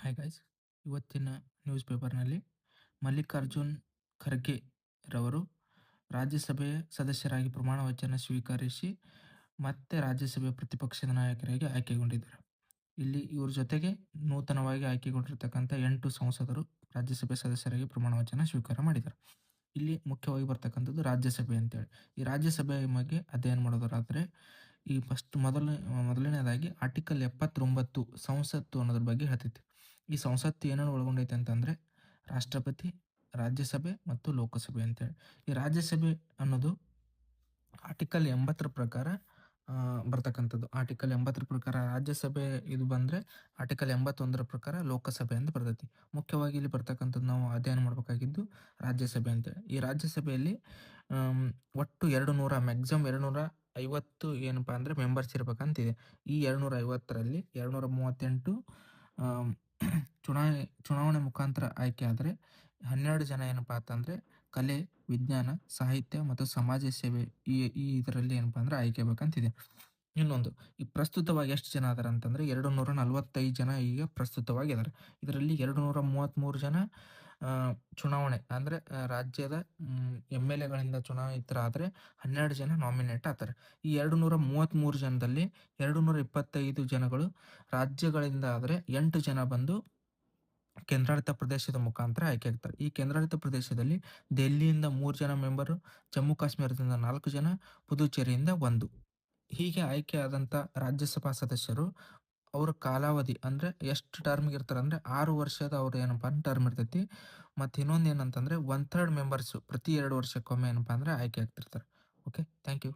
Hi guys. ಇವತ್ತಿನ news ಪೇಪರ್ನಲ್ಲಿ ಮಲ್ಲಿಕಾರ್ಜುನ್ ಖರ್ಗೆ ರವರು ರಾಜ್ಯಸಭೆಯ ಸದಸ್ಯರಾಗಿ ಪ್ರಮಾಣ ವಚನ ಸ್ವೀಕರಿಸಿ ಮತ್ತೆ ರಾಜ್ಯಸಭೆಯ ಪ್ರತಿಪಕ್ಷದ ನಾಯಕರಾಗಿ ಆಯ್ಕೆಗೊಂಡಿದ್ದಾರೆ. ಇಲ್ಲಿ ಇವ್ರ ಜೊತೆಗೆ ನೂತನವಾಗಿ ಆಯ್ಕೆಗೊಂಡಿರ್ತಕ್ಕಂಥ 8 ಸಂಸದರು ರಾಜ್ಯಸಭೆ ಸದಸ್ಯರಾಗಿ ಪ್ರಮಾಣ ವಚನ ಸ್ವೀಕಾರ ಮಾಡಿದ್ದಾರೆ. ಇಲ್ಲಿ ಮುಖ್ಯವಾಗಿ ಬರ್ತಕ್ಕಂಥದ್ದು ರಾಜ್ಯಸಭೆ ಅಂತೇಳಿ. ಈ ರಾಜ್ಯಸಭೆಯ ಬಗ್ಗೆ ಅಧ್ಯಯನ ಮಾಡೋದಾದ್ರೆ ಈ ಮೊದಲನೇದಾಗಿ ಆರ್ಟಿಕಲ್ 79 ಸಂಸತ್ತು ಅನ್ನೋದ್ರ ಬಗ್ಗೆ ಹೇಳ್ತೈತಿ. ಈ ಸಂಸತ್ತು ಏನನ್ನು ಒಳಗೊಂಡೈತೆ ಅಂತಂದರೆ ರಾಷ್ಟ್ರಪತಿ, ರಾಜ್ಯಸಭೆ ಮತ್ತು ಲೋಕಸಭೆ ಅಂತೇಳಿ. ಈ ರಾಜ್ಯಸಭೆ ಅನ್ನೋದು ಆರ್ಟಿಕಲ್ 80 ಪ್ರಕಾರ ಬರ್ತಕ್ಕಂಥದ್ದು. ಆರ್ಟಿಕಲ್ 80 ಪ್ರಕಾರ ರಾಜ್ಯಸಭೆ ಇದು ಬಂದರೆ ಆರ್ಟಿಕಲ್ 81 ಪ್ರಕಾರ ಲೋಕಸಭೆ ಅಂತ ಬರ್ತೈತಿ. ಮುಖ್ಯವಾಗಿ ಇಲ್ಲಿ ಬರ್ತಕ್ಕಂಥದ್ದು ನಾವು ಅಧ್ಯಯನ ಮಾಡಬೇಕಾಗಿದ್ದು ರಾಜ್ಯಸಭೆ ಅಂತೇಳಿ. ಈ ರಾಜ್ಯಸಭೆಯಲ್ಲಿ ಒಟ್ಟು 200 ಮ್ಯಾಕ್ಸಿಮಮ್ 250 ಏನಪ್ಪ ಅಂದರೆ ಮೆಂಬರ್ಸ್ ಇರಬೇಕಂತಿದೆ. ಈ 250ರಲ್ಲಿ 238 ಚುನಾವಣೆ ಮುಖಾಂತರ ಆಯ್ಕೆ ಆದರೆ 12 ಜನ ಏನಪ್ಪ ಅಂತಂದರೆ ಕಲೆ, ವಿಜ್ಞಾನ, ಸಾಹಿತ್ಯ ಮತ್ತು ಸಮಾಜ ಸೇವೆ ಈ ಇದರಲ್ಲಿ ಏನಪ್ಪ ಅಂದರೆ ಆಯ್ಕೆ ಬೇಕಂತಿದೆ. ಇನ್ನೊಂದು, ಈ ಪ್ರಸ್ತುತವಾಗಿ ಎಷ್ಟು ಜನ ಅದಾರ ಅಂತಂದರೆ 245 ಜನ ಈಗ ಪ್ರಸ್ತುತವಾಗಿದ್ದಾರೆ. ಇದರಲ್ಲಿ 233 ಜನ ಚುನಾವಣೆ ಅಂದರೆ ರಾಜ್ಯದ MLAಗಳಿಂದ ಚುನಾಯಿತರಾದರೆ 12 ಜನ ನಾಮಿನೇಟ್ ಆಗ್ತಾರೆ. ಈ 233 ಜನದಲ್ಲಿ 225 ಜನಗಳು ರಾಜ್ಯಗಳಿಂದ ಆದರೆ 8 ಜನ ಬಂದು ಕೇಂದ್ರಾಡಳಿತ ಪ್ರದೇಶದ ಮುಖಾಂತರ ಆಯ್ಕೆ ಆಗ್ತಾರೆ. ಈ ಕೇಂದ್ರಾಡಳಿತ ಪ್ರದೇಶದಲ್ಲಿ ದೆಹಲಿಯಿಂದ 3 ಜನ ಮೆಂಬರು, ಜಮ್ಮು ಕಾಶ್ಮೀರದಿಂದ 4 ಜನ, ಪುದುಚೇರಿಯಿಂದ 1. ಹೀಗೆ ಆಯ್ಕೆ ಆದಂಥ ರಾಜ್ಯಸಭಾ ಸದಸ್ಯರು ಅವರ ಕಾಲಾವಧಿ ಅಂದರೆ ಎಷ್ಟು ಟರ್ಮ್ಗೆ ಇರ್ತಾರೆ ಅಂದರೆ 6 ವರ್ಷದ ಅವ್ರು ಏನಪ್ಪ ಅಂದ್ರೆ ಟರ್ಮ್ ಇರ್ತೈತಿ. ಮತ್ತು ಇನ್ನೊಂದು ಏನಂತಂದರೆ 1/3 ಮೆಂಬರ್ಸು ಪ್ರತಿ 2 ವರ್ಷಕ್ಕೊಮ್ಮೆ ಏನಪ್ಪ ಅಂದರೆ ಆಯ್ಕೆ ಆಗ್ತಿರ್ತಾರೆ. Okay, thank you.